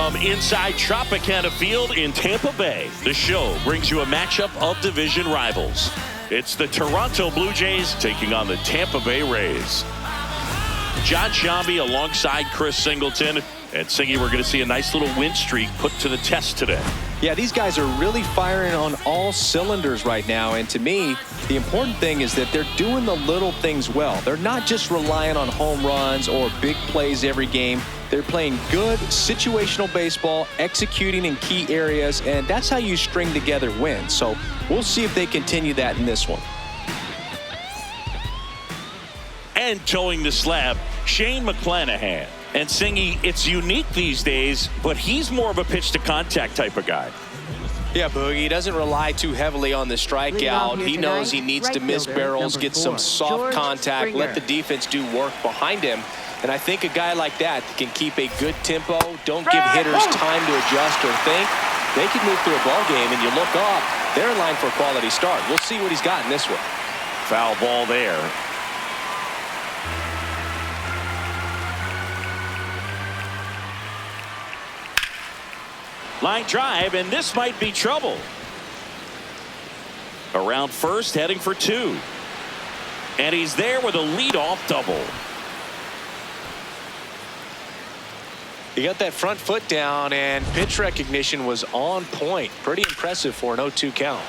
From inside Tropicana Field in Tampa Bay, the show brings you a matchup of division rivals. It's the Toronto Blue Jays taking on the Tampa Bay Rays. John Shambi alongside Chris Singleton. And Singy, we're going to see a nice little win streak put to the test today. Yeah, these guys are really firing on all cylinders right now. And to me, the important thing is that they're doing the little things well. They're not just relying on home runs or big plays every game. They're playing good situational baseball, executing in key areas, and that's how you string together wins. So we'll see if they continue that in this one. And towing the slab, Shane McClanahan. And Singy, it's unique these days, but he's more of a pitch-to-contact type of guy. Yeah, Boogie, he doesn't rely too heavily on the strikeout. He knows he needs to miss barrels, get some soft contact, let the defense do work behind him. And I think a guy like that can keep a good tempo, don't give hitters time to adjust or think. They can move through a ball game, and you look up, they're in line for a quality start. We'll see what he's got in this one. Foul ball there. Line drive, and this might be trouble. Around first, heading for two. And he's there with a leadoff double. He got that front foot down, and pitch recognition was on point. Pretty impressive for an 0-2 count.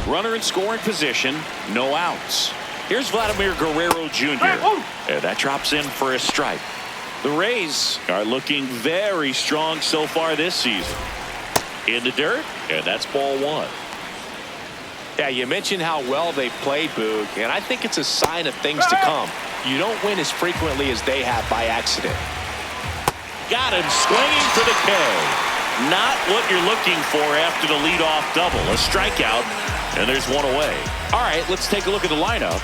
Runner in scoring position, no outs. Here's Vladimir Guerrero Jr. And that drops in for a strike. The Rays are looking very strong so far this season. In the dirt, and that's ball one. Yeah, you mentioned how well they played, Boog, and I think it's a sign of things to come. You don't win as frequently as they have by accident. Got him swinging for the K. Not what you're looking for after the leadoff double. A strikeout, and there's one away. All right, let's take a look at the lineup.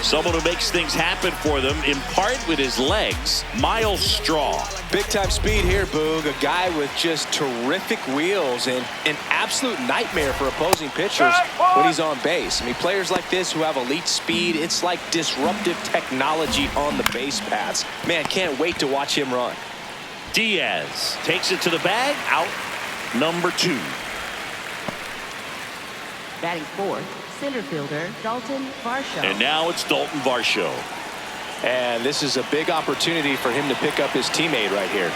Someone who makes things happen for them, in part with his legs, Miles Straw. Big-time speed here, Boog. A guy with just terrific wheels and an absolute nightmare for opposing pitchers when he's on base. I mean, players like this who have elite speed, it's like disruptive technology on the base paths. Man, can't wait to watch him run. Diaz takes it to the bag, out number 2. Batting fourth, center fielder Dalton Varsho. And now it's Dalton Varsho. And this is a big opportunity for him to pick up his teammate right here.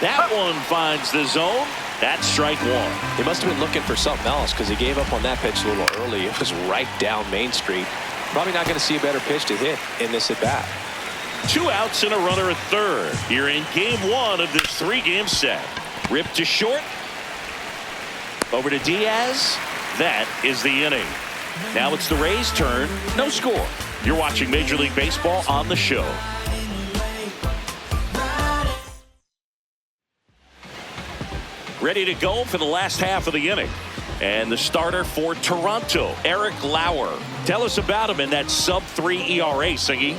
That one finds the zone. That's strike one. He must have been looking for something else because he gave up on that pitch a little early. It was right down Main Street. Probably not going to see a better pitch to hit in this at bat. 2 outs and a runner at third. Here in game 1 of this 3-game set. Ripped to short. Over to Diaz. That is the inning. Now it's the Rays' turn. No score. You're watching Major League Baseball on the show. Ready to go for the last half of the inning. And the starter for Toronto, Eric Lauer. Tell us about him in that sub-3 ERA, Singy.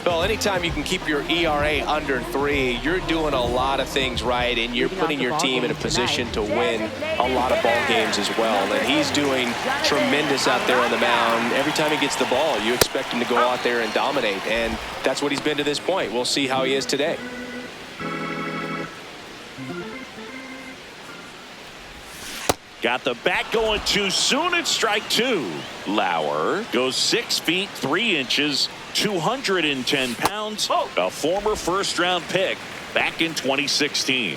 Well, anytime you can keep your ERA under 3, you're doing a lot of things right, and you're putting your team in a position to win a lot of ball games as well. And he's doing tremendous out there on the mound. Every time he gets the ball, you expect him to go out there and dominate, and that's what he's been to this point. We'll see how he is today. Got the bat going too soon. It's strike 2. Lauer goes 6 feet 3 inches, 210 pounds, a former first-round pick back in 2016.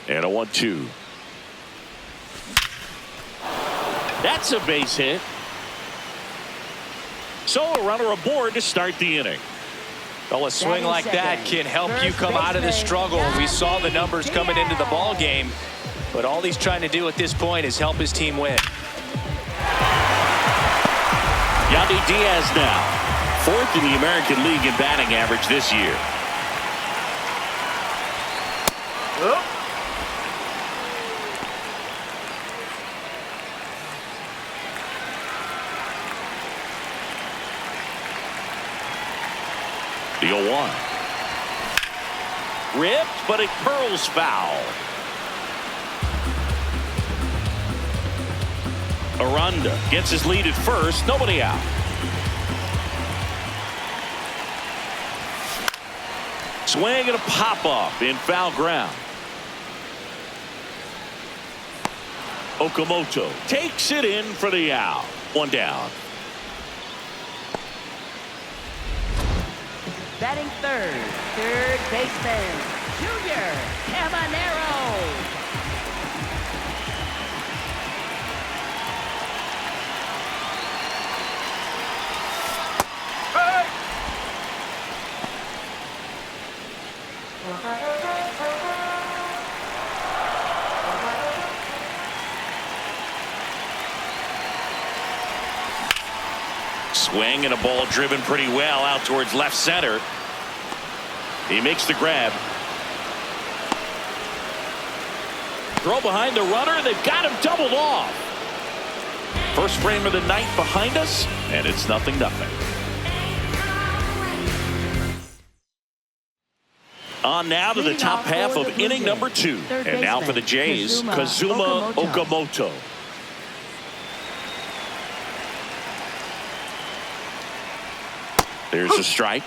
And a 1-2. That's a base hit. So a runner aboard to start the inning. Well, a swing like that can help you come out of the struggle. We saw the numbers coming into the ball game, but all he's trying to do at this point is help his team win. Yandy Diaz now, 4th in the American League in batting average this year. The 0-1. Ripped, but it curls foul. Aranda gets his lead at first. Nobody out. Swing and a pop-up in foul ground. Okamoto takes it in for the out. One down. Batting third baseman, Junior Cabanero. Swing and a ball driven pretty well out towards left center. He makes the grab. Throw behind the runner. They've got him doubled off. First frame of the night behind us, and it's 0-0. On now to the top half of inning number 2. And now for the Jays, Kazuma Okamoto. There's a strike.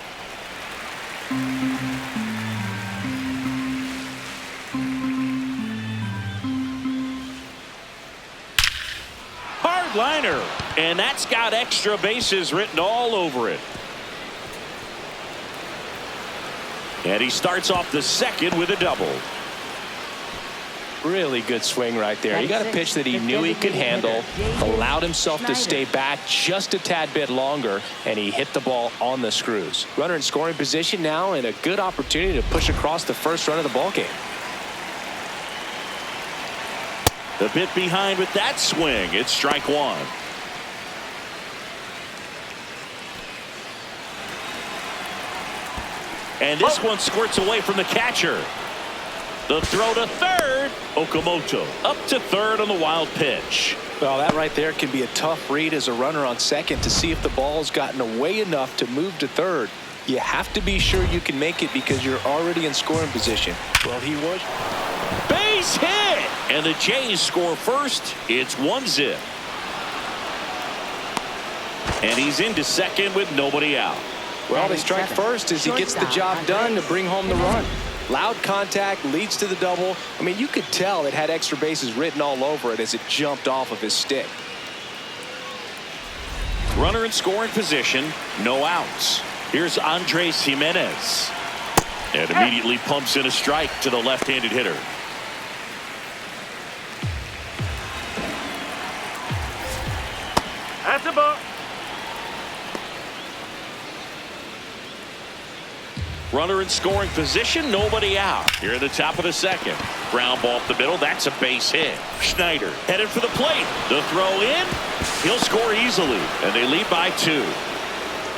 Hard liner, and that's got extra bases written all over it. And he starts off the second with a double. Really good swing right there. He got a pitch that he knew he could handle, allowed himself to stay back just a tad bit longer, and he hit the ball on the screws. Runner in scoring position now, and a good opportunity to push across the first run of the ball game. A bit behind with that swing. It's strike one. And this one squirts away from the catcher. The throw to third. Okamoto up to third on the wild pitch. Well, that right there can be a tough read as a runner on second to see if the ball's gotten away enough to move to third. You have to be sure you can make it because you're already in scoring position. Well, he was. Base hit. And the Jays score first. It's 1-0. And he's into second with nobody out. Well, they strike first as he gets the job done to bring home the run. Loud contact leads to the double. I mean, you could tell it had extra bases written all over it as it jumped off of his stick. Runner in scoring position, no outs. Here's Andres Jimenez. And immediately pumps in a strike to the left-handed hitter. That's a ball. Runner in scoring position, nobody out. Here at the top of the second. Ground ball up the middle. That's a base hit. Schneider headed for the plate. The throw in. He'll score easily. And they lead by 2.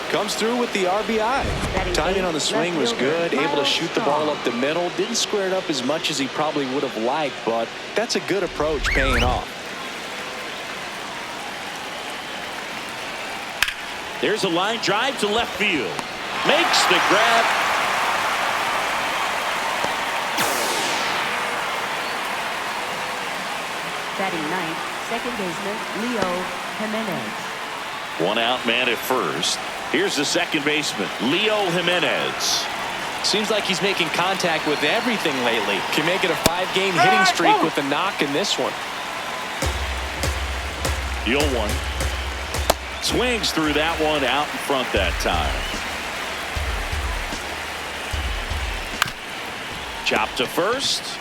Comes through with the RBI. Timing on the swing was good. Able to shoot the ball up the middle. Didn't square it up as much as he probably would have liked, but that's a good approach paying off. There's a line drive to left field. Makes the grab. Batting ninth, second baseman, Leo Jimenez. One out man at first. Here's the second baseman, Leo Jimenez. Seems like he's making contact with everything lately. Can make it a 5-game hitting streak with a knock in this one. 0-1. Swings through that one out in front that time. Chop to first.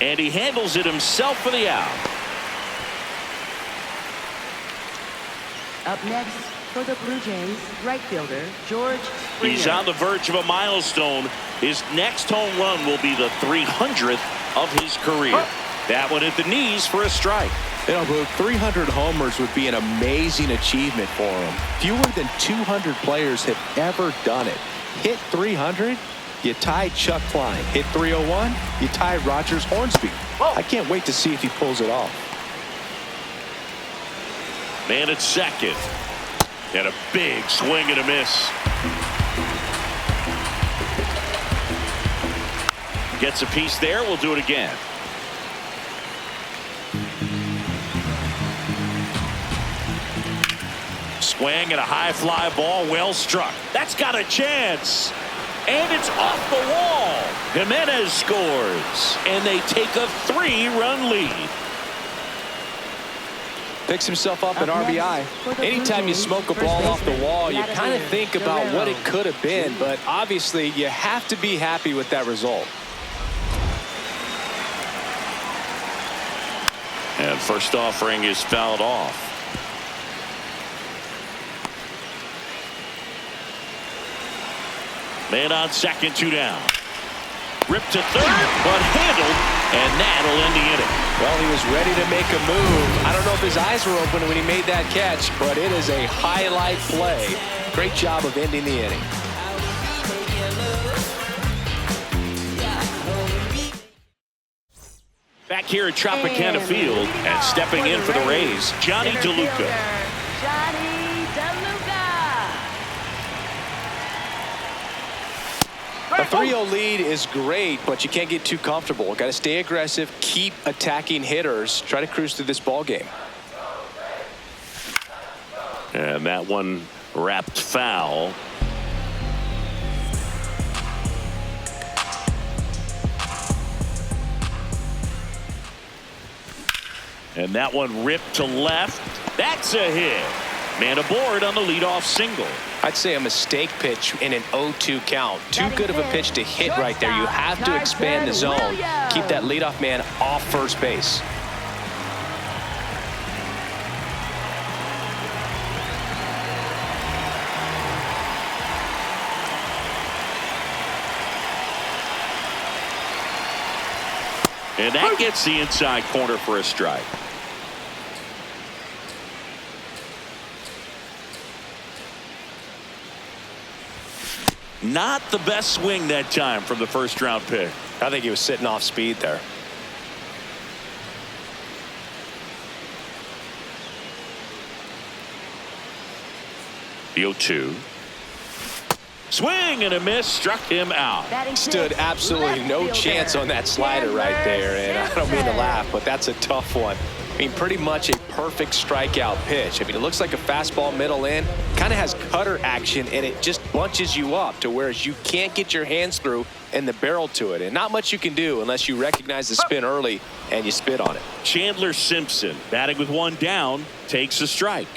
And he handles it himself for the out. Up next for the Blue Jays, right fielder, George Springer. He's on the verge of a milestone. His next home run will be the 300th of his career. That one at the knees for a strike. You know, 300 homers would be an amazing achievement for him. Fewer than 200 players have ever done it. Hit 300, you tie Chuck Klein. Hit 301, you tie Rogers Hornsby. I can't wait to see if he pulls it off. Man at second. And a big swing and a miss. Gets a piece there. We'll do it again. Swing and a high fly ball, well struck. That's got a chance. And it's off the wall. Jimenez scores. And they take a 3-run lead. Picks himself up an RBI. Anytime you smoke a ball off the wall, you kind of think about what it could have been, but obviously you have to be happy with that result. And first offering is fouled off. Man on second, 2 down. Ripped to third, but handled, and that'll end the inning. Well, he was ready to make a move. I don't know if his eyes were open when he made that catch, but it is a highlight play. Great job of ending the inning. Back here at Tropicana Field, and stepping in for the Rays, Johnny DeLuca. Johnny DeLuca. A 3-0 lead is great, but you can't get too comfortable. Got to stay aggressive, keep attacking hitters, try to cruise through this ball game. And that one wrapped foul. And that one ripped to left. That's a hit. Man aboard on the leadoff single. I'd say a mistake pitch in an 0-2 count. Too good of a pitch to hit right there. You have to expand the zone. Keep that leadoff man off first base. And that gets the inside corner for a strike. Not the best swing that time from the first round pick. I think he was sitting off speed there. The 0-2. Swing and a miss, struck him out. Stood absolutely no chance on that slider right there, and I don't mean to laugh, but that's a tough one. I mean, pretty much a perfect strikeout pitch. I mean, it looks like a fastball middle in, kind of has cutter action, and it just bunches you up to where you can't get your hands through and the barrel to it, and not much you can do unless you recognize the spin early and you spit on it. Chandler Simpson, batting with 1 down, takes a strike.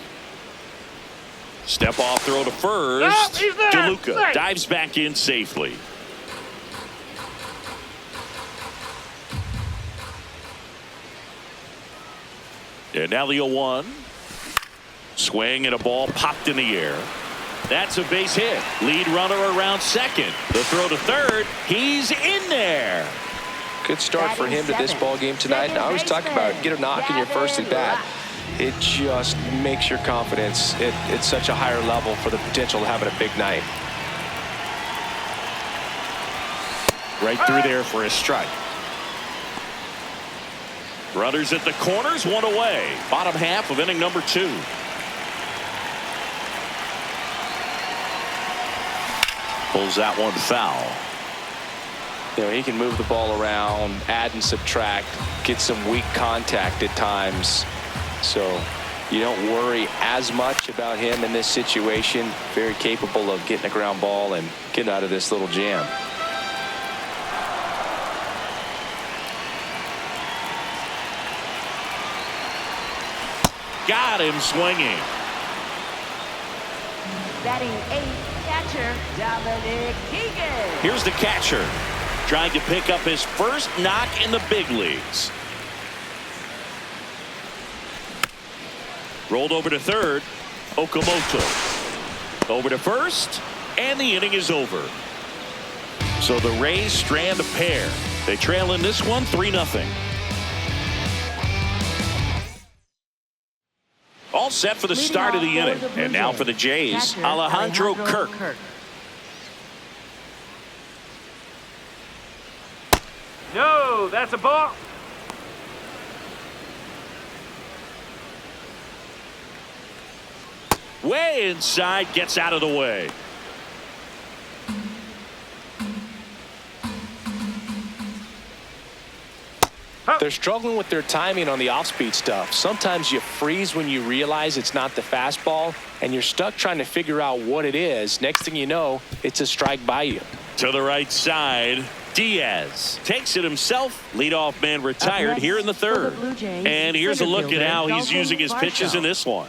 Step off throw to first. DeLuca dives back in safely. And now the 0-1. Swing and a ball popped in the air. That's a base hit. Lead runner around second. The throw to third. He's in there. Good start for him to this ball game tonight. And I always talk about it. Get a knock in your first at bat. It just makes your confidence at such a higher level for the potential of having a big night. Right through there for a strike. Runners at the corners, 1 away. Bottom half of inning number 2. Pulls that one foul. You know, he can move the ball around, add and subtract, get some weak contact at times. So you don't worry as much about him in this situation. Very capable of getting a ground ball and getting out of this little jam. Got him swinging. Batting 8th, catcher Dominic Keegan. Here's the catcher, trying to pick up his first knock in the big leagues. Rolled over to third. Okamoto over to first, and the inning is over. So the Rays strand a pair. They trail in this one 3-0. All set for the start of the inning. And now for the Jays, Alejandro Kirk. No, that's a ball. Way inside, gets out of the way. They're struggling with their timing on the off-speed stuff. Sometimes you freeze when you realize it's not the fastball, and you're stuck trying to figure out what it is. Next thing you know, it's a strike by you. To the right side, Diaz takes it himself. Leadoff man retired here in the third. And here's a look at how he's using his pitches in this one.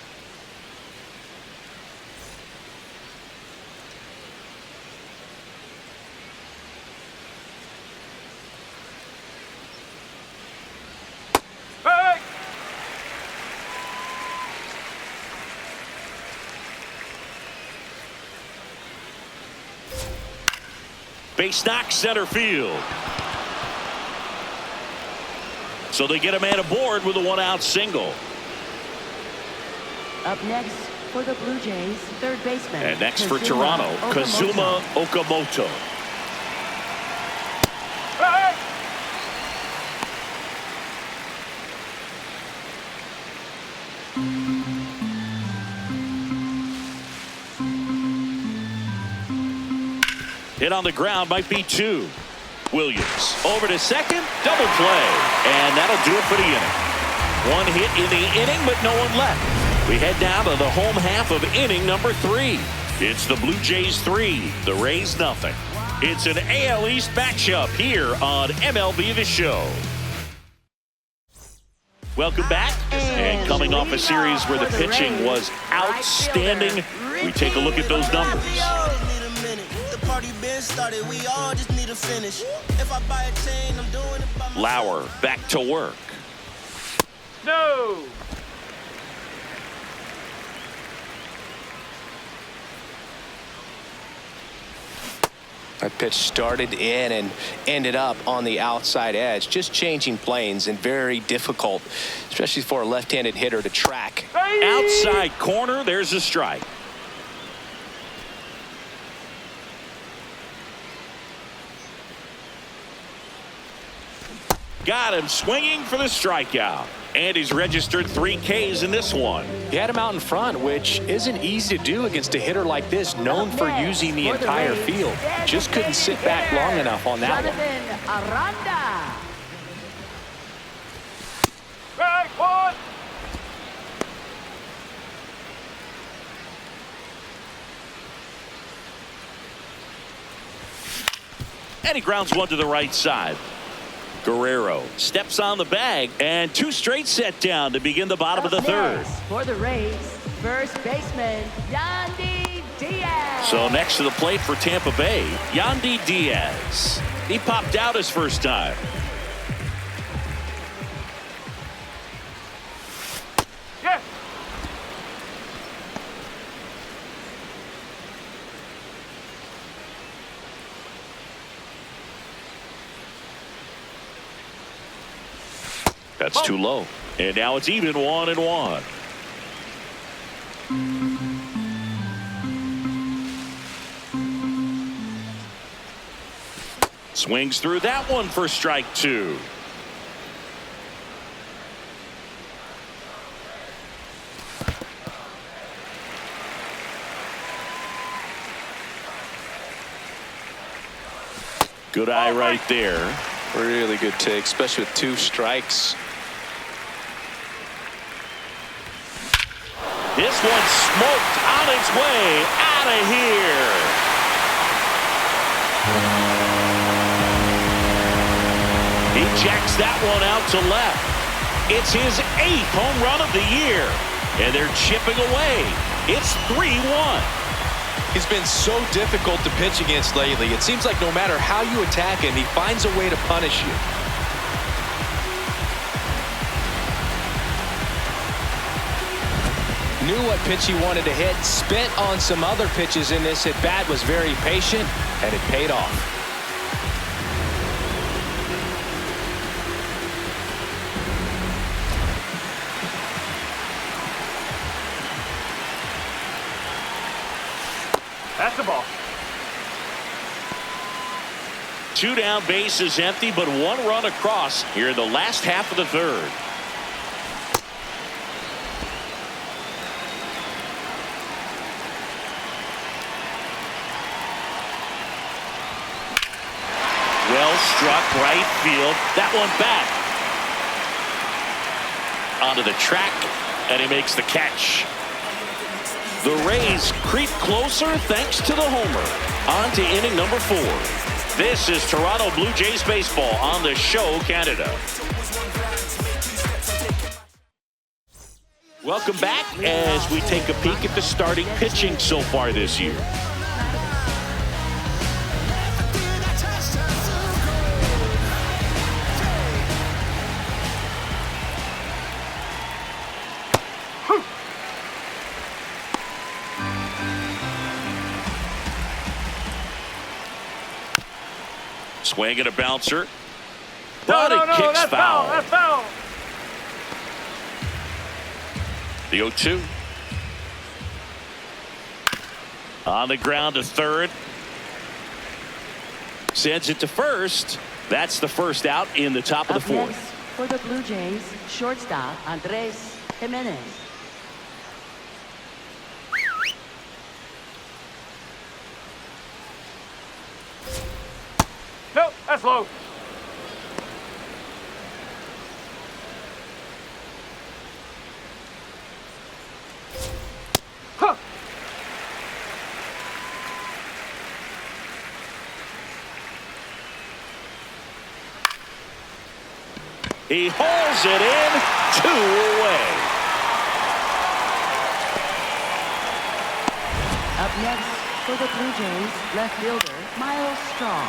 Base knock center field. So they get a man aboard with a one-out single. Up next for the Blue Jays, third baseman. And next for Toronto, Kazuma Okamoto. Hit on the ground, might be two. Williams over to second, double play, and that'll do it for the inning. One hit in the inning, but no one left. We head down to the home half of inning number 3. It's the Blue Jays 3, the Rays nothing. It's an AL East matchup here on MLB The Show. Welcome back, and coming off a series where the pitching was outstanding, we take a look at those numbers. Lauer back to work. No. That pitch started in and ended up on the outside edge, just changing planes, and very difficult, especially for a left-handed hitter to track. Outside corner, there's a strike. Got him swinging for the strikeout. And he's registered 3 Ks in this one. He had him out in front, which isn't easy to do against a hitter like this, known for using the entire field. Just couldn't sit back long enough on that one. And he grounds one to the right side. Guerrero steps on the bag, and 2 straight set down to begin the bottom of the third. For the Rays, first baseman, Yandy Diaz. So next to the plate for Tampa Bay, Yandy Diaz. He popped out his first time. Yes. That's too low. And now it's even 1-1. Swings through that one for strike 2. Good eye right there. Really good take, especially with 2 strikes. This one smoked on its way out of here. He jacks that one out to left. It's his 8th home run of the year. And they're chipping away. It's 3-1. He's been so difficult to pitch against lately. It seems like no matter how you attack him, he finds a way to punish you. Knew what pitch he wanted to hit, spent on some other pitches in this at-bat, was very patient, and it paid off. That's the ball. 2 down, bases empty, but 1 run across here in the last half of the third. Well struck right field. That one back. Onto the track, and he makes the catch. The Rays creep closer thanks to the homer. On to inning number 4. This is Toronto Blue Jays baseball on the Show Canada. Welcome back as we take a peek at the starting pitching so far this year. Swing and a bouncer. But it kicks that's foul. That's foul. The 0-2. On the ground to third. Sends it to first. That's the first out in the top of the Up fourth. next for the Blue Jays, shortstop Andres Jimenez. Nope, that's low. Huh. He hauls it in, 2 away. Up next for the Blue Jays, left fielder Miles Straw.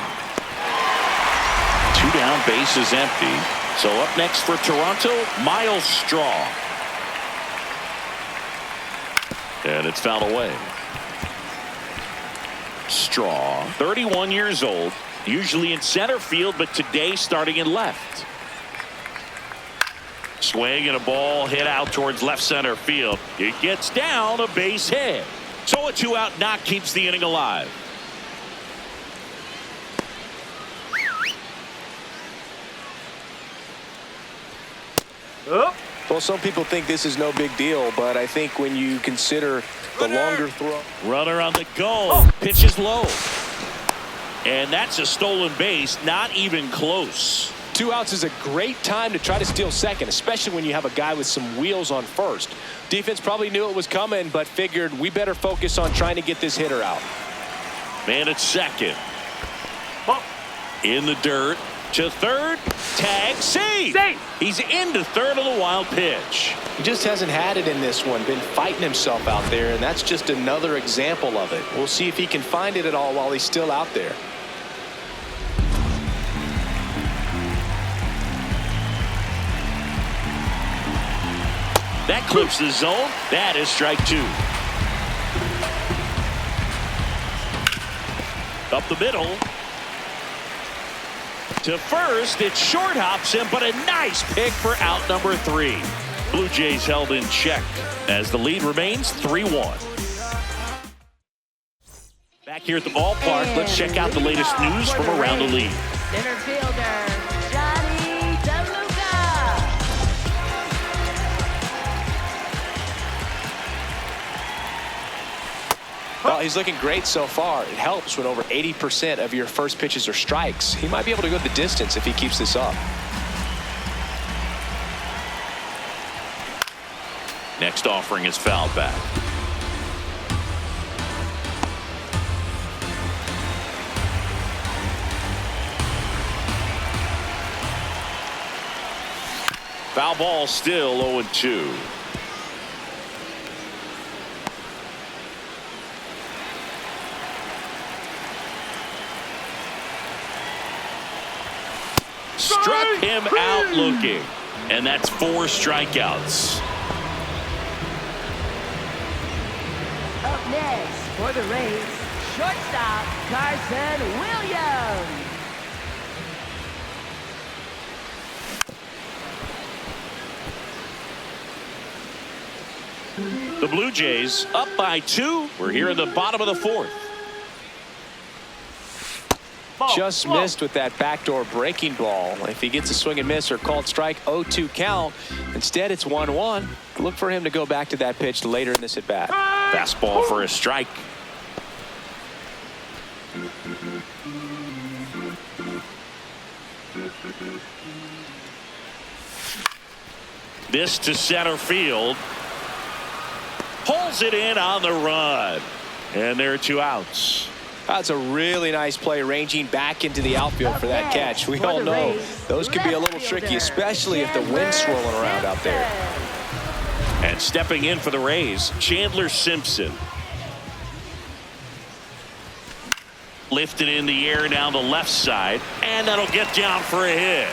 2 down, base is empty. So up next for Toronto, Miles Straw. And it's fouled away. Straw, 31 years old, usually in center field, but today starting in left. Swing and a ball hit out towards left center field. It gets down, a base hit. So a 2-out knock keeps the inning alive. Up. Well, some people think this is no big deal, but I think when you consider the longer throw. Runner on the go. Pitch is low. And that's a stolen base, not even close. 2 outs is a great time to try to steal second, especially when you have a guy with some wheels on first. Defense probably knew it was coming, but figured we better focus on trying to get this hitter out. Man at second. In the dirt to third. Tag, save. He's into third on the wild pitch. He just hasn't had it in this one, been fighting himself out there, and that's just another example of it. We'll see if he can find it at all while he's still out there. That clips the zone. That is strike 2. Up the middle. To first, it short hops him, but a nice pick for out number 3. Blue Jays held in check as the lead remains 3-1. Back here at the ballpark, let's check out the latest news from around the league. Center fielder Johnny DeLuca. Well, he's looking great so far. It helps when over 80% of your first pitches are strikes. He might be able to go the distance if he keeps this up. Next offering is fouled back. Foul ball, still 0-2. Struck him out looking. And that's 4 strikeouts. Up next for the Rays, shortstop Carson Williams. The Blue Jays up by 2. We're here in the bottom of the 4th. Just missed with that backdoor breaking ball. If he gets a swing and miss or called strike, 0-2 count. Instead, it's 1-1. Look for him to go back to that pitch later in this at bat. Fastball for a strike. This to center field. Pulls it in on the run. And there are 2 outs. That's a really nice play, ranging back into the outfield for that catch. We all know those can be a little tricky, especially if the wind's swirling around out there. And stepping in for the Rays, Chandler Simpson. Lifted in the air down the left side, and that'll get down for a hit.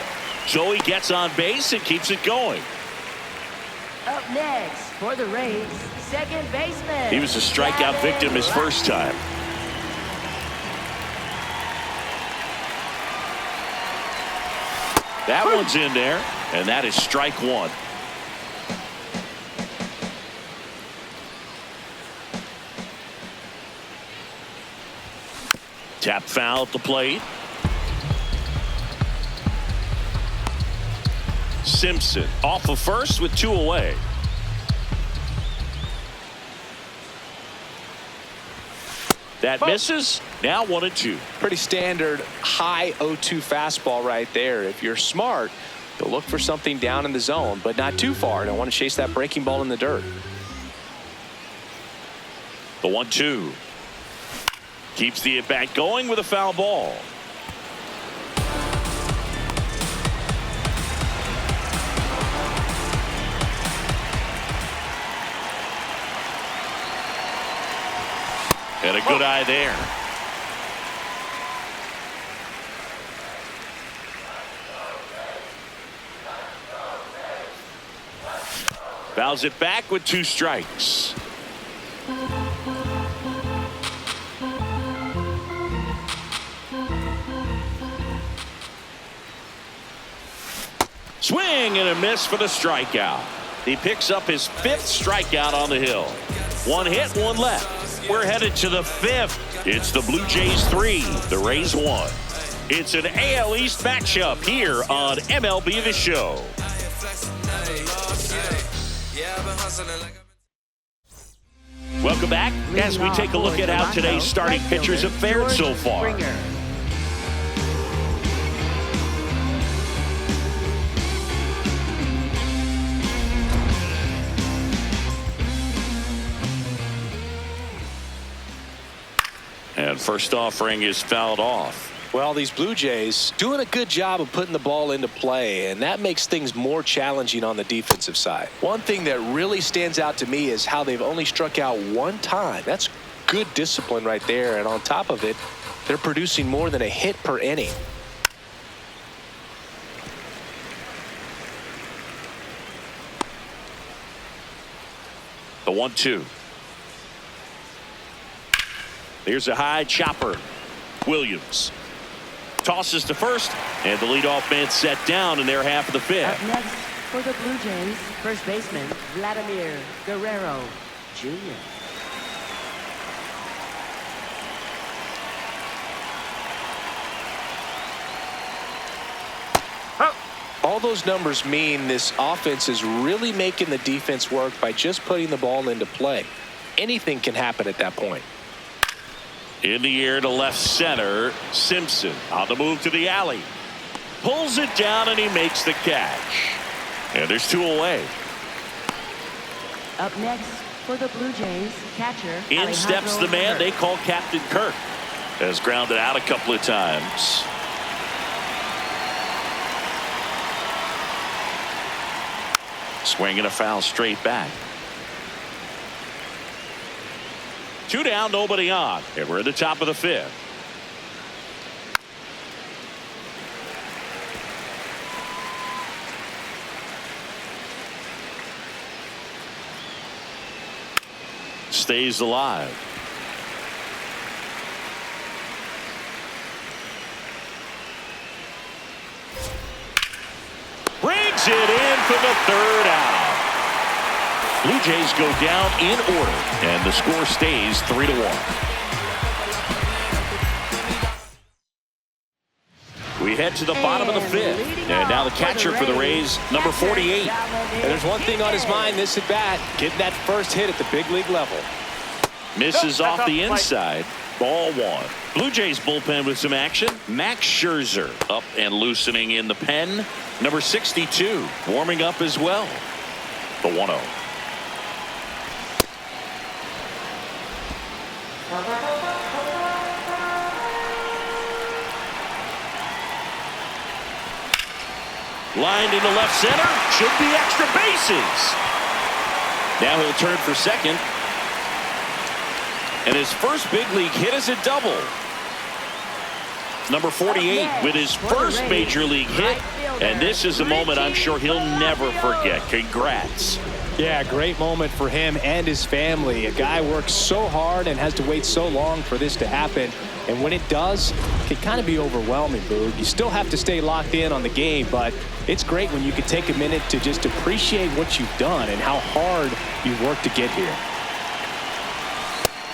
So he gets on base and keeps it going. Up next for the Rays, second baseman. He was a strikeout victim his first time. That one's in there, and that is strike 1. Tap foul at the plate. Simpson off of first with 2 away. That misses. Now 1-2. Pretty standard high 0-2 fastball right there. If you're smart, you'll look for something down in the zone, but not too far. Don't want to chase that breaking ball in the dirt. The 1-2. Keeps the at-bat going with a foul ball. And a good eye there. Fouls it back with 2 strikes. Swing and a miss for the strikeout. He picks up his 5th strikeout on the hill. 1 hit, 1 left. We're headed to the 5th. It's the Blue Jays 3, the Rays 1. It's an AL East matchup here on MLB The Show. Welcome back as we take a look at how today's starting pitchers have fared so far. And first offering is fouled off. Well, these Blue Jays doing a good job of putting the ball into play, and that makes things more challenging on the defensive side. One thing that really stands out to me is how they've only struck out 1 time. That's good discipline right there, and on top of it, they're producing more than a hit per inning. The 1-2. Here's a high chopper. Williams tosses to first, and the leadoff man set down in their half of the 5th. Up next for the Blue Jays, first baseman Vladimir Guerrero Jr. All those numbers mean this offense is really making the defense work by just putting the ball into play. Anything can happen at that point. In the air to left center, Simpson on the move to the alley. Pulls it down and he makes the catch. And there's 2 away. Up next for the Blue Jays, catcher In steps the man they call Captain Kirk. Has grounded out a couple of times. Swinging a foul straight back. 2 down, nobody on, and we're at the top of the 5th. Stays alive. Brings it in for the 3rd out. Blue Jays go down in order, and the score stays 3-1. We head to the bottom of the 5th, and now the catcher for the Rays, number 48. And there's one thing on his mind this at bat, getting that first hit at the big league level. Misses off the inside. Ball 1. Blue Jays bullpen with some action. Max Scherzer up and loosening in the pen. Number 62 warming up as well. The 1-0. Lined into left center. Should be extra bases. Now he'll turn for second. And his first big league hit is a double. Number 48 with his first major league hit. And this is a moment I'm sure he'll never forget. Congrats. Yeah, great moment for him and his family. A guy works so hard and has to wait so long for this to happen. And when it does, it can kind of be overwhelming, Boog. You still have to stay locked in on the game, but it's great when you can take a minute to just appreciate what you've done and how hard you've worked to get here.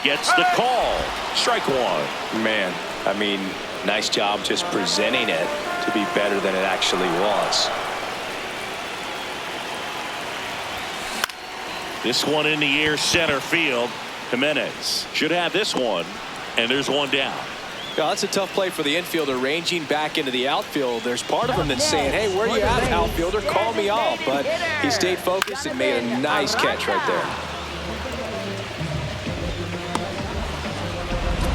Gets the call. Strike one. Man, I mean, nice job just presenting it to be better than it actually was. This one in the air, center field. Jimenez should have this one, and there's one down. Yeah, that's a tough play for the infielder, ranging back into the outfield. There's part of him that's saying, hey, where you at, outfielder? Call me off. But he stayed focused and made a nice catch right there.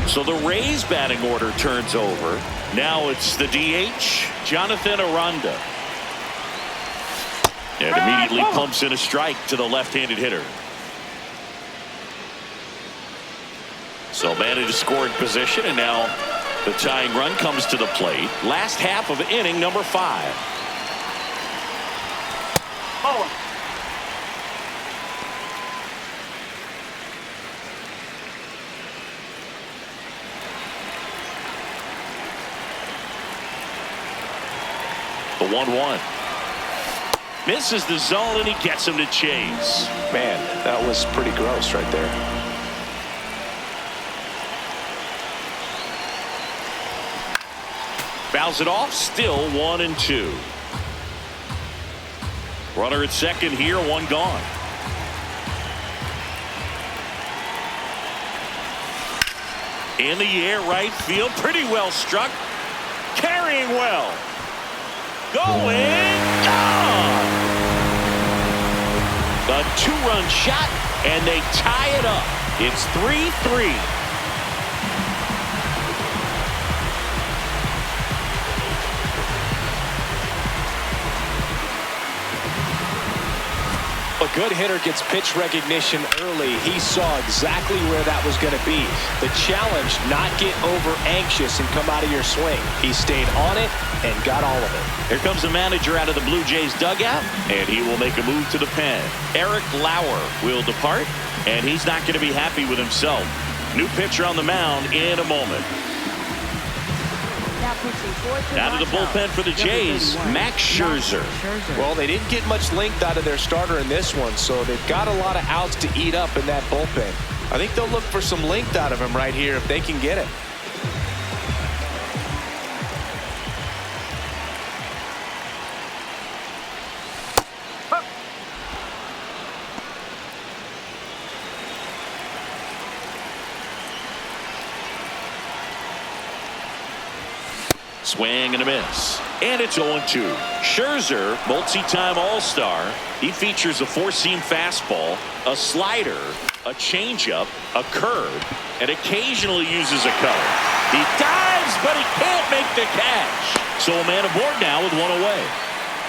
So the Rays batting order turns over. Now it's the DH, Jonathan Aranda. And immediately pumps in a strike to the left-handed hitter. So man in scoring position, and now the tying run comes to the plate. Last half of inning number 5. Oh. The 1-1. Misses the zone, and he gets him to chase. Man, that was pretty gross right there. Fouls it off, still 1-2. Runner at second here, one gone. In the air, right field, pretty well struck. Carrying well. Going, gone. A 2-run shot, and they tie it up. It's 3-3. A good hitter gets pitch recognition early. He saw exactly where that was going to be. The challenge, not get over anxious and come out of your swing. He stayed on it and got all of it. Here comes the manager out of the Blue Jays dugout, and he will make a move to the pen. Eric Lauer will depart, and he's not going to be happy with himself. New pitcher on the mound in a moment. Out of the bullpen for the Jays, Max Scherzer. Well, they didn't get much length out of their starter in this one, so they've got a lot of outs to eat up in that bullpen. I think they'll look for some length out of him right here if they can get it. Swing and a miss. And it's 0-2. Scherzer, multi-time All-Star. He features a 4-seam fastball, a slider, a changeup, a curve, and occasionally uses a cutter. He dives, but he can't make the catch. So a man aboard now with one away.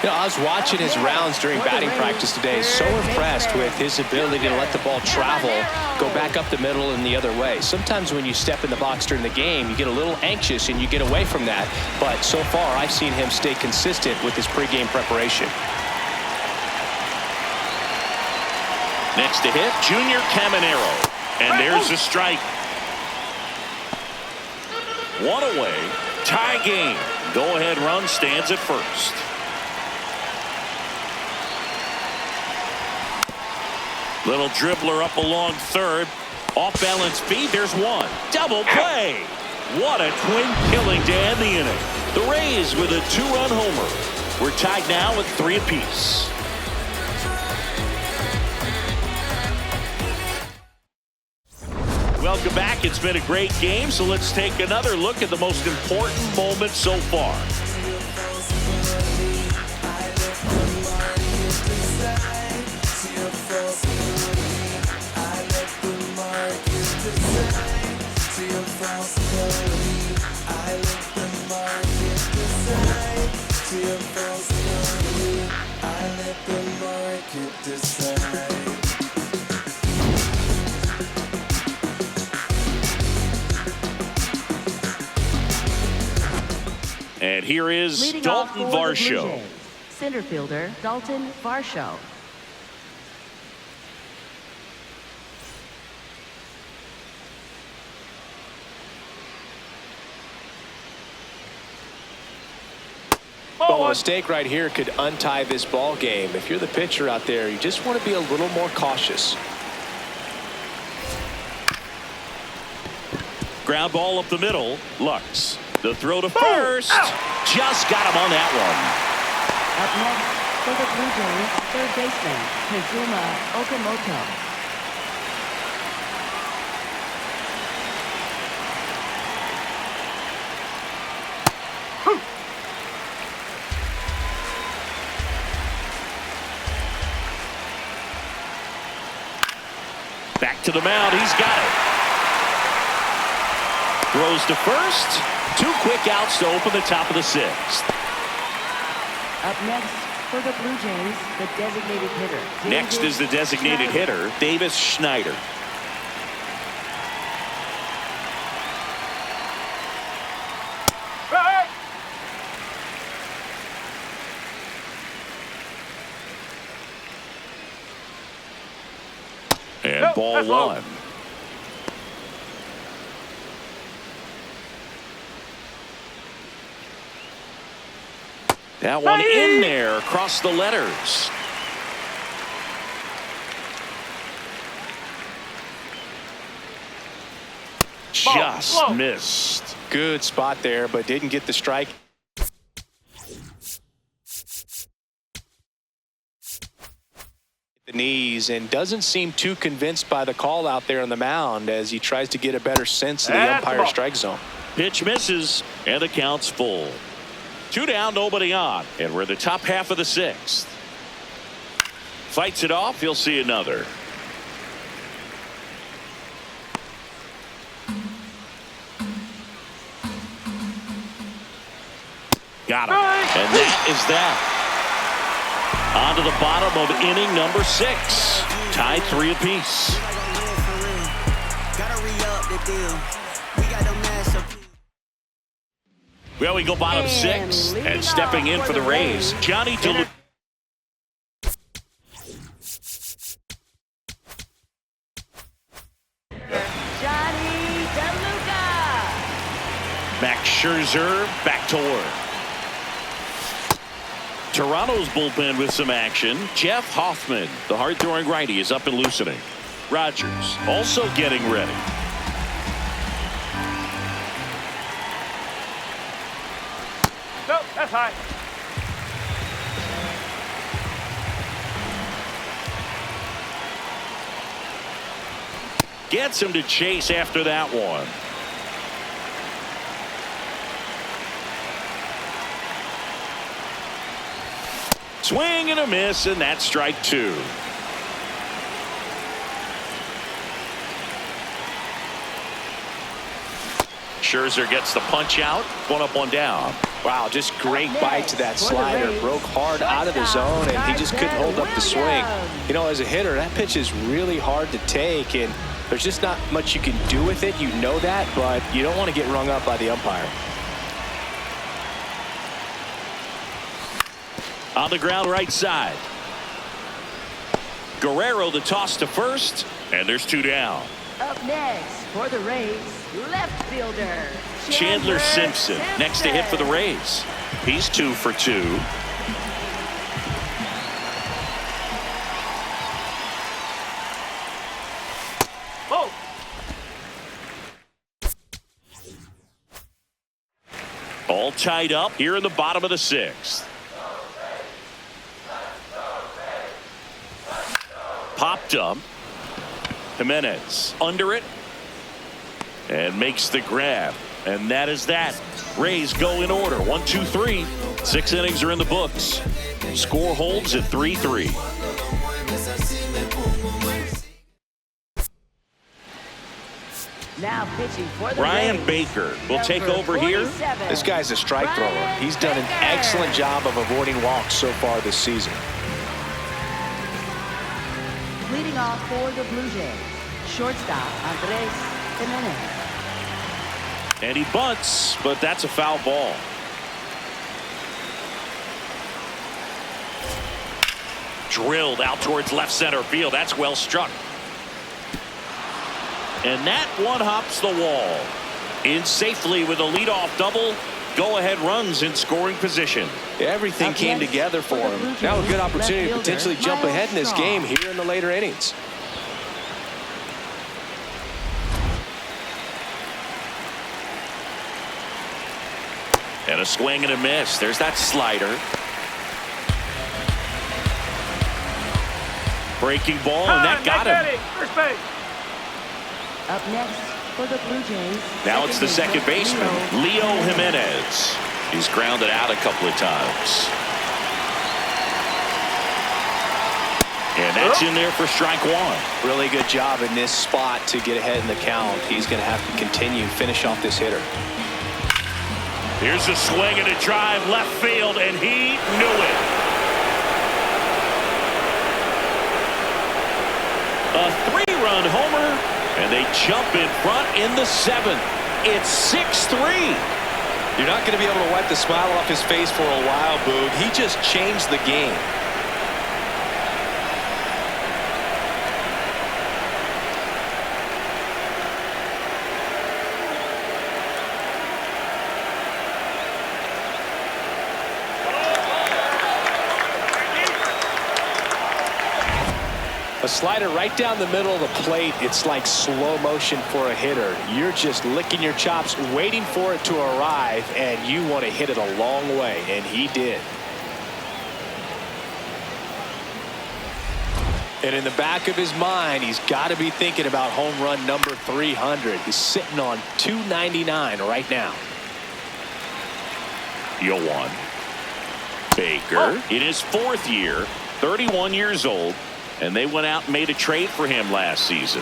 You know, I was watching his rounds during batting practice today. So impressed with his ability to let the ball travel, go back up the middle and the other way. Sometimes when you step in the box during the game, you get a little anxious and you get away from that. But so far, I've seen him stay consistent with his pregame preparation. Next to hit, Junior Caminero. And there's a strike. One away. Tie game. Go-ahead run stands at first. Little dribbler up along third. Off balance feet. There's one. Double play. What a twin killing to end the inning. The Rays with a 2-run homer. We're tied now at 3 apiece. Welcome back. It's been a great game, so let's take another look at the most important moment so far. And here is Leading off Dalton for the Blue Varsho. Jays, center fielder Dalton Varsho. Well, a mistake right here could untie this ball game. If you're the pitcher out there, you just want to be a little more cautious. Ground ball up the middle. Lux. The throw to first. Just got him on that one. Up next for the Blue Jays, third baseman Kazuma Okamoto. Back to the mound. He's got it. Throws to first. 2 quick outs to open the top of the 6th. Up next for the Blue Jays, the designated hitter. Next is the designated hitter, Davis Schneider. Hey! And Nope, ball that's low. 1. That one in there across the letters. Just missed. Good spot there, but didn't get the strike. The knees and doesn't seem too convinced by the call out there on the mound as he tries to get a better sense of the That's umpire ball. strike zone. Pitch misses, and the count's full. 2 down, nobody on, and we're the top half of the 6th. Fights it off, he'll see another. Got him, and that is that. On to the bottom of inning number 6. Tied 3 apiece. Well, we go bottom 6, and stepping in for the Rays, Johnny DeLuca. Johnny DeLuca. Max Scherzer back to work. Toronto's bullpen with some action. Jeff Hoffman, the hard-throwing righty, is up and loosening. Rogers also getting ready. Nope, that's high. Gets him to chase after that one. Swing and a miss, and that's strike 2. Scherzer gets the punch out. 1 up, 1 down. Wow, just great bite to that slider. Broke hard out of the zone, and he just couldn't hold up the swing. You know, as a hitter, that pitch is really hard to take, and there's just not much you can do with it. You know that, but you don't want to get rung up by the umpire. On the ground right side. Guerrero the toss to first, and there's 2 down. Up next for the Rays, left fielder Chandler Simpson next to hit for the Rays. He's 2 for 2. Oh, All tied up here in the bottom of the 6th. Popped up. Jimenez under it and makes the grab, and that is that. Rays go in order. 1, 2, 3. 6 innings are in the books. Score holds at 3-3. Now pitching for the Ryan Rays, Baker will take over here. 47. This guy's a strike thrower. He's done an excellent job of avoiding walks so far this season. Leading off for the Blue Jays, shortstop Andres Jimenez. And he bunts, but that's a foul ball. Drilled out towards left center field. That's well struck. And that one hops the wall. In safely with a leadoff double. Go-ahead runs in scoring position. Everything came together for him. Now a good opportunity to potentially jump ahead in this game here in the later innings. And a swing and a miss. There's that slider. Breaking ball, and that got him. First base. Up next for the Blue Jays. Now it's the second baseman, Leo Jimenez. He's grounded out a couple of times. And that's in there for strike one. Really good job in this spot to get ahead in the count. He's going to have to continue finish off this hitter. Here's a swing and a drive left field, and he knew it. A three-run homer, and they jump in front in the seventh. It's 6-3. You're not going to be able to wipe the smile off his face for a while, Boog. He just changed the game. A slider right down the middle of the plate. It's like slow motion for a hitter. You're just licking your chops, waiting for it to arrive, and you want to hit it a long way, and he did. And in the back of his mind, he's got to be thinking about home run number 300. He's sitting on 299 right now. Yoan Baker in his fourth year, 31 years old. And they went out and made a trade for him last season.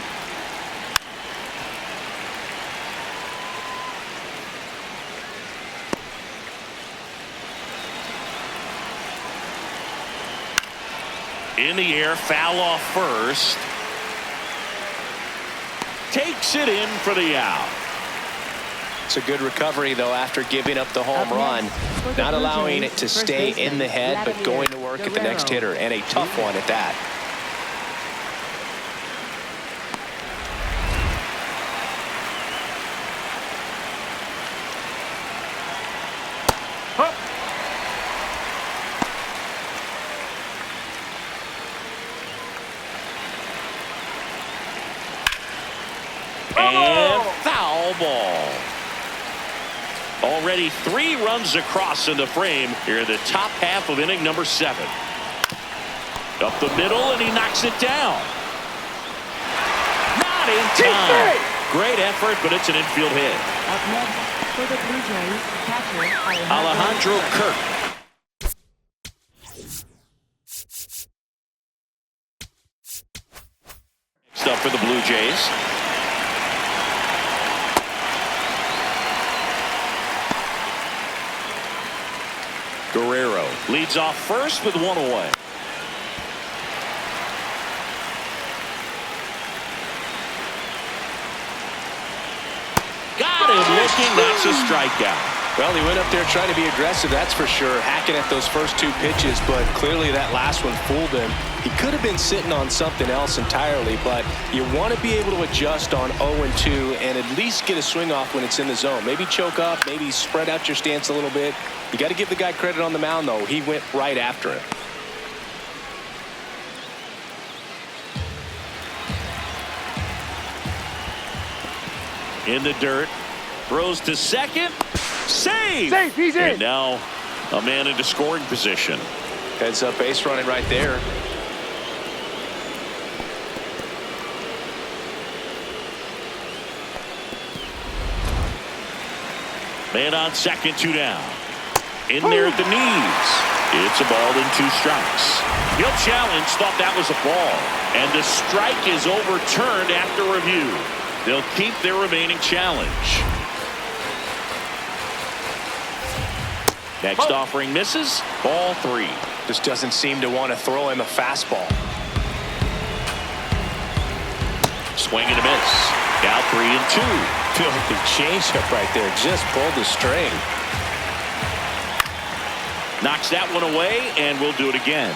In the air, foul off first. Takes it in for the out. It's a good recovery, though, after giving up the home run. Not allowing it to stay in the head, but going to work at the next hitter. And a tough one at that. And foul ball. Already 3 runs across in the frame here in the top half of inning number 7. Up the middle, and he knocks it down. Not in time. Great effort, but it's an infield hit. Up next for the Blue Jays, catcher Alejandro Kirk. Stuff for the Blue Jays. Guerrero leads off first with 1 away. Got him looking. That's a strikeout. Well, he went up there trying to be aggressive, that's for sure, hacking at those first 2 pitches, but clearly that last one fooled him. He could have been sitting on something else entirely, but you want to be able to adjust on 0-2 and at least get a swing off when it's in the zone. Maybe choke up, maybe spread out your stance a little bit. You got to give the guy credit on the mound, though. He went right after him. In the dirt. Throws to second. Save! Safe, he's in. And now a man into scoring position. Heads up base running right there. Man on second, 2 down. In there at the knees. It's a ball and 2 strikes. He'll challenge, thought that was a ball. And the strike is overturned after review. They'll keep their remaining challenge. Next offering misses. Ball 3. Just doesn't seem to want to throw him a fastball. Swing and a miss. Now 3-2. Feel like the changeup right there just pulled the string. Knocks that one away, and we'll do it again.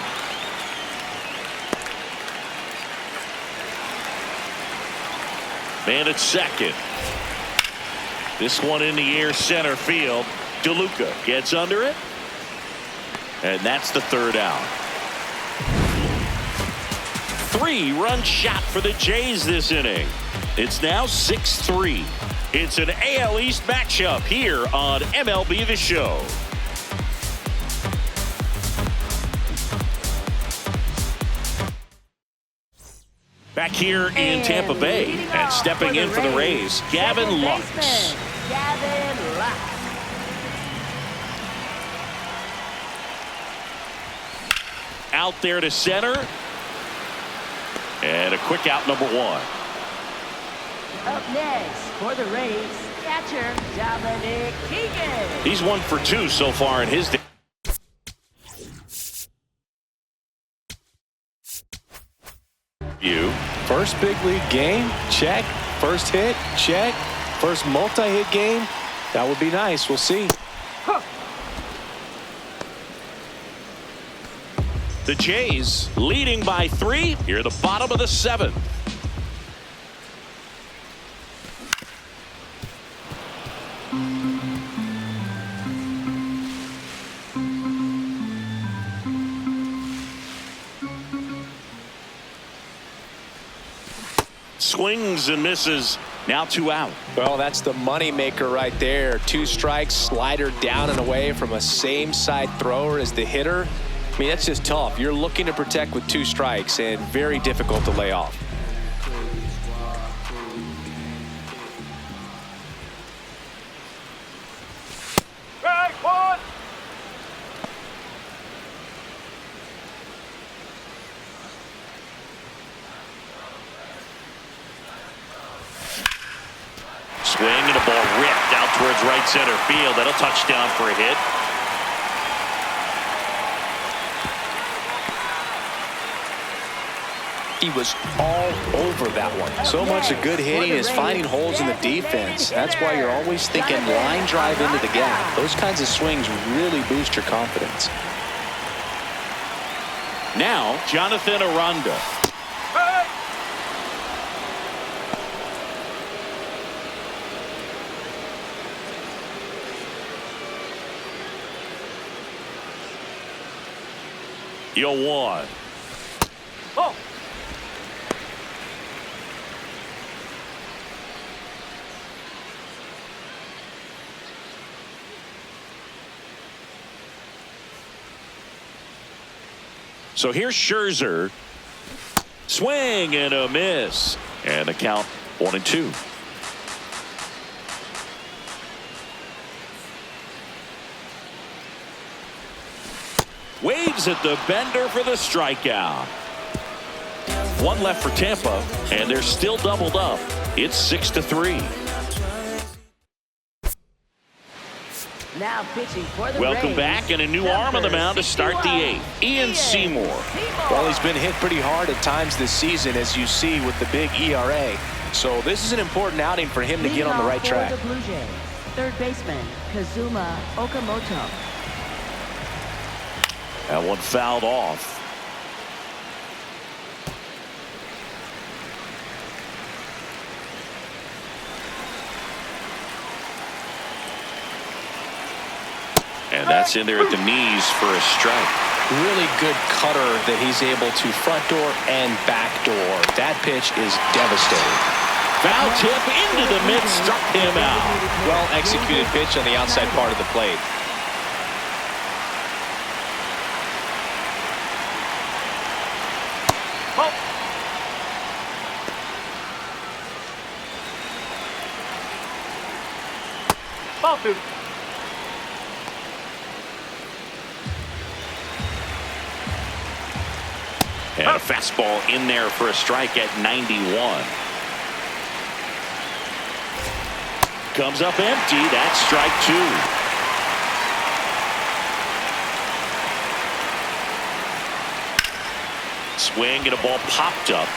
Man at second. This one in the air center field. DeLuca gets under it. And that's the third out. 3-run shot for the Jays this inning. It's now 6-3. It's an AL East matchup here on MLB The Show. Back here in Tampa Bay, and stepping in for the Rays, Gavin Lux. Gavin Lux. Out there to center. And a quick out, number 1. Up next for the Rays, catcher Dominic Keegan. He's 1 for 2 so far in his day. First big league game, check. First hit, check. First multi-hit game, that would be nice. We'll see. The Jays leading by 3 here at the bottom of the 7th. Swings and misses. Now 2 out. Well, that's the money maker right there. 2 strikes, slider down and away from a same side thrower as the hitter. I mean, that's just tough. You're looking to protect with 2 strikes and very difficult to lay off. Strike 1. Swing and a ball ripped out towards right center field. That'll touch down for a hit. He was all over that one. So much of good hitting is finding holes in the defense. That's why you're always thinking line drive into the gap. Those kinds of swings really boost your confidence. Now, Jonathan Aranda. You'll 1. Oh. So here's Scherzer. Swing and a miss. And the count 1-2. Waves at the bender for the strikeout. 1 left for Tampa, and they're still doubled up. It's 6-3. Now pitching for the Welcome Rays, back, and a new arm on the mound to start the 8th. Ian Seymour. Well, he's been hit pretty hard at times this season, as you see with the big ERA. So this is an important outing for him to get on the right track. For the Blue Jays, third baseman Kazuma Okamoto. That one fouled off. And that's in there at the knees for a strike. Really good cutter that he's able to front door and back door. That pitch is devastating. Foul tip into the mid, struck him out. Well executed pitch on the outside part of the plate. Ball 2. And a fastball in there for a strike at 91. comes up empty. That's strike two. Swing and a ball popped up.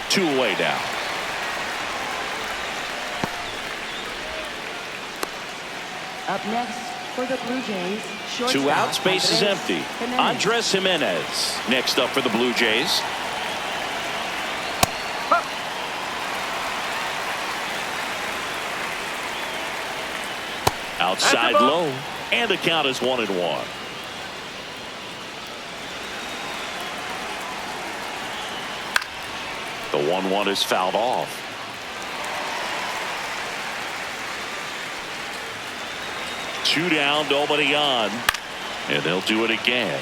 2 away now. Up next for the Blue Jays, shortstop. 2 outs, base is empty. Andres Jimenez next up for the Blue Jays. Outside low, and the count is 1-1. The 1-1 is fouled off. Two down, nobody on, and they'll do it again.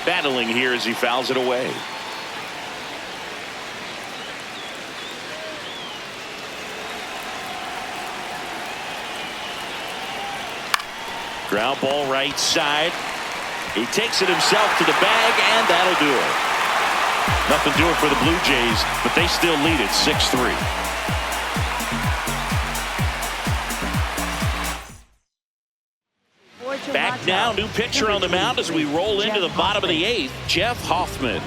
Battling here as he fouls it away. Ground ball right side. He takes it himself to the bag, and that'll do it. Nothing doing for the Blue Jays, but they still lead it 6-3. Back now, new pitcher on the mound as we roll into the bottom of the 8th, Jeff Hoffman.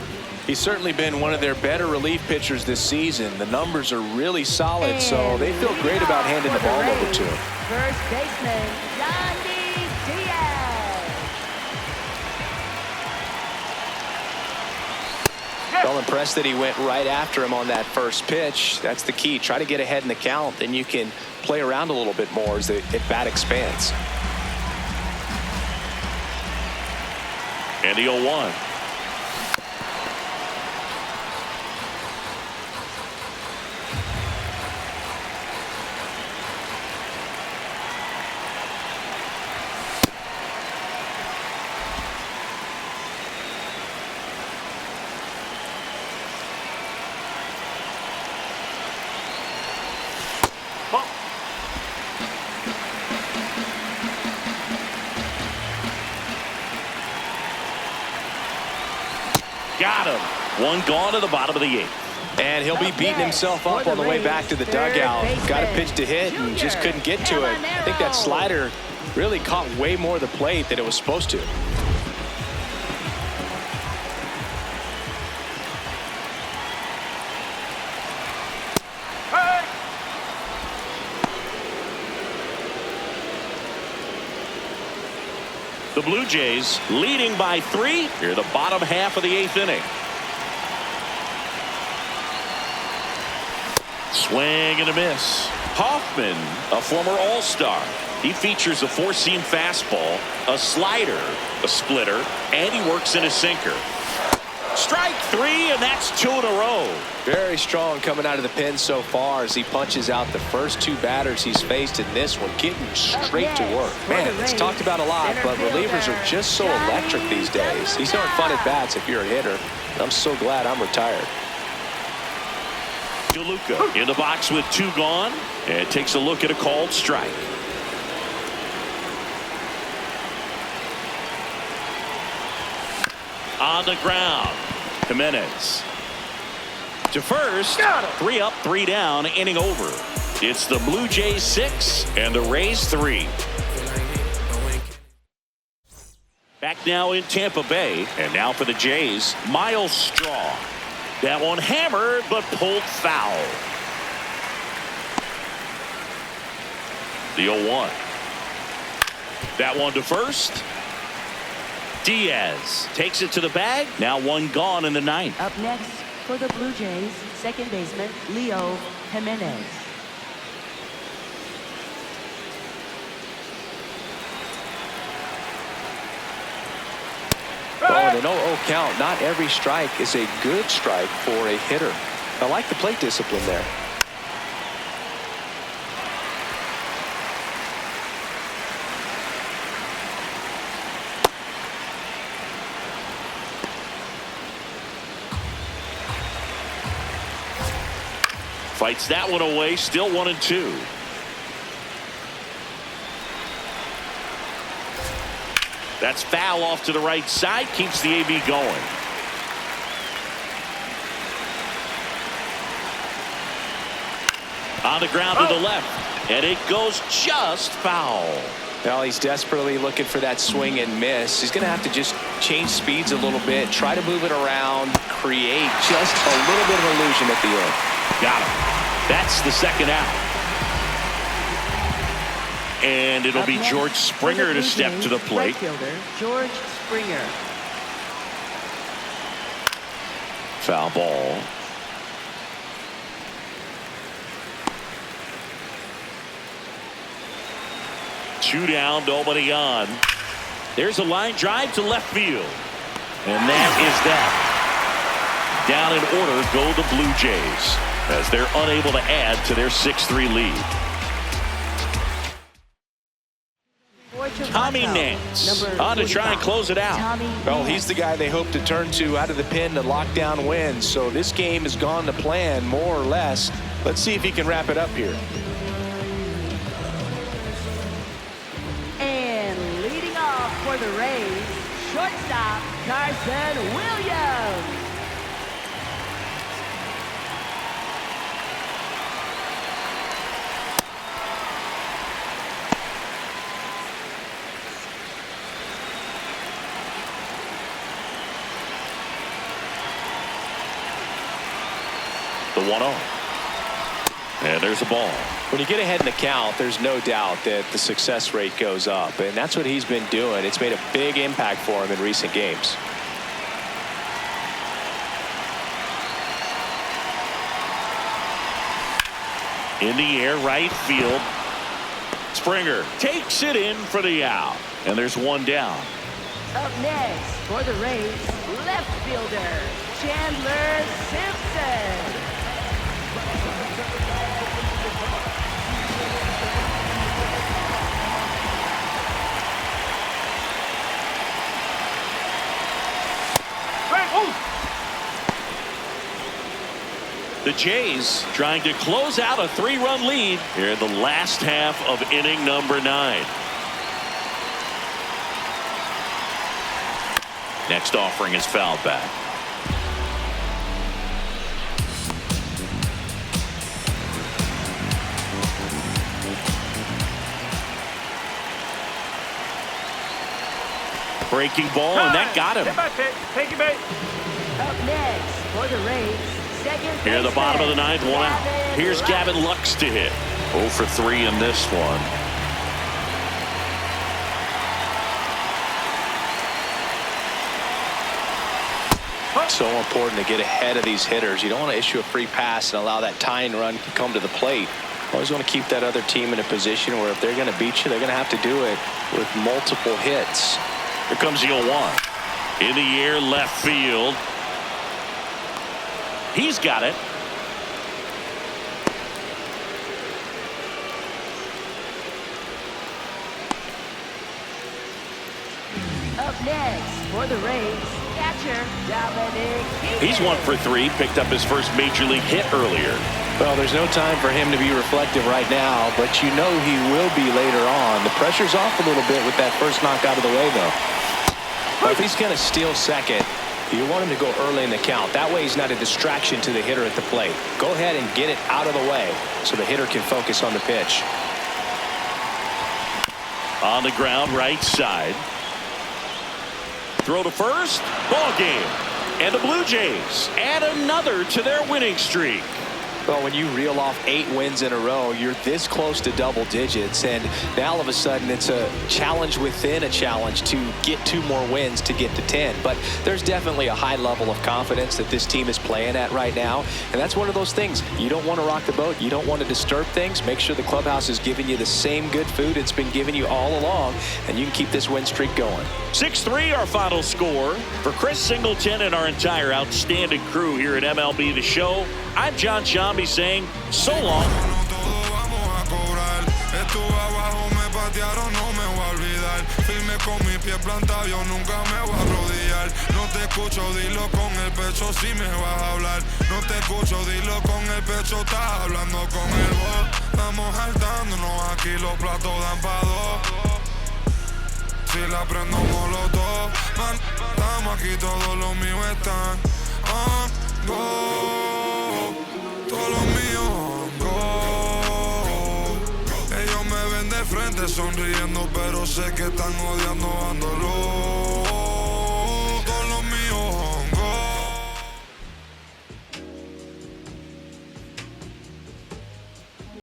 He's certainly been one of their better relief pitchers this season. The numbers are really solid, so they feel great about handing the ball over to him. First baseman, Yandy Diaz. Well impressed that he went right after him on that first pitch. That's the key. Try to get ahead in the count, then you can play around a little bit more as the at-bat expands. And the 0-1. Got him. One gone to the bottom of the 8th. And he'll be beating himself up on the way back to the dugout. Got a pitch to hit and just couldn't get to it. I think that slider really caught way more of the plate than it was supposed to. The Blue Jays leading by 3 here the bottom half of the 8th inning. Swing and a miss. Hoffman, a former All-Star. He features a 4-seam fastball, a slider, a splitter, and he works in a sinker. Strike 3, and that's 2 in a row. Very strong coming out of the pen so far as he punches out the first 2 batters he's faced in this one, getting straight to work. Man, it's talked about a lot, but relievers are just so electric these days. These aren't fun at bats if you're a hitter. I'm so glad I'm retired. DeLuca in the box with 2 gone, and takes a look at a called strike. On the ground, Jimenez to first. 3 up, 3 down, inning over. It's the Blue Jays 6 and the Rays 3. Back now in Tampa Bay, and now for the Jays, Miles Straw. That one hammered but pulled foul. The 0-1. That one to first. Diaz takes it to the bag. Now 1 gone in the 9th. Up next for the Blue Jays, second baseman, Leo Jimenez. Well, in an 0-0 count, not every strike is a good strike for a hitter. I like the plate discipline there. Fights that one away, still 1-2. That's foul off to the right side. Keeps the AB going. On the ground to the left. And it goes just foul. Well, he's desperately looking for that swing and miss. He's going to have to just change speeds a little bit, try to move it around, create just a little bit of illusion at the end. Got him. That's the second out. And it'll be George Springer to step to the plate. Right fielder, George Springer. Foul ball. Two down, nobody on. There's a line drive to left field. And that is that. Down in order go the Blue Jays as they're unable to add to their 6-3 lead. Tommy Nance on to try and close it out. Well, he's the guy they hope to turn to out of the pen to lock down wins. So this game has gone to plan more or less. Let's see if he can wrap it up here. For the Rays, shortstop Carson Williams. The 1-0. And there's a ball. When you get ahead in the count, there's no doubt that the success rate goes up, and that's what he's been doing. It's made a big impact for him in recent games. In the air, right field. Springer takes it in for the out, and there's one down. Up next for the Rays, left fielder Chandler Simpson. The Jays trying to close out a 3-run lead here in the last half of inning number 9. Next offering is fouled back. Breaking ball, and that got him. Take it back. Up next for the Rays, second Here at the bottom of the 9th, one out. Here's Lux. Gavin Lux to hit. 0 for 3 in this one. So important to get ahead of these hitters. You don't want to issue a free pass and allow that tying run to come to the plate. Always want to keep that other team in a position where if they're going to beat you, they're going to have to do it with multiple hits. Here comes the 0-1. In the air, left field. He's got it. Up next for the Rays, catcher Dominic. He's 1 for 3. Picked up his first major league hit earlier. Well, there's no time for him to be reflective right now, but you know he will be later on. The pressure's off a little bit with that first knock out of the way, though. Well, if he's going to steal second, you want him to go early in the count. That way he's not a distraction to the hitter at the plate. Go ahead and get it out of the way so the hitter can focus on the pitch. On the ground, right side. Throw to first. Ball game. And the Blue Jays add another to their winning streak. Well, when you reel off 8 wins in a row, you're this close to double digits, and now all of a sudden it's a challenge within a challenge to get 2 more wins to get to 10. But there's definitely a high level of confidence that this team is playing at right now, and that's one of those things. You don't want to rock the boat. You don't want to disturb things. Make sure the clubhouse is giving you the same good food it's been giving you all along, and you can keep this win streak going. 6-3 our final score. For Chris Singleton and our entire outstanding crew here at MLB The Show, I'm John Shambi saying so long. Estuve abajo, me patearon, no me voy a olvidar. Firme con mi pie plantado, yo nunca me voy a arrodillar. No te escucho, dilo con el pecho si me vas a hablar. No te escucho, dilo con el pecho, estás hablando con el voz. Estamos saltándonos aquí, los platos dan pa' 2. si la prendo molotov. Man, estamos aquí, todos los míos están on go. Todos los míos on go. Ellos me ven de frente sonriendo, pero sé que están odiando, ando loco.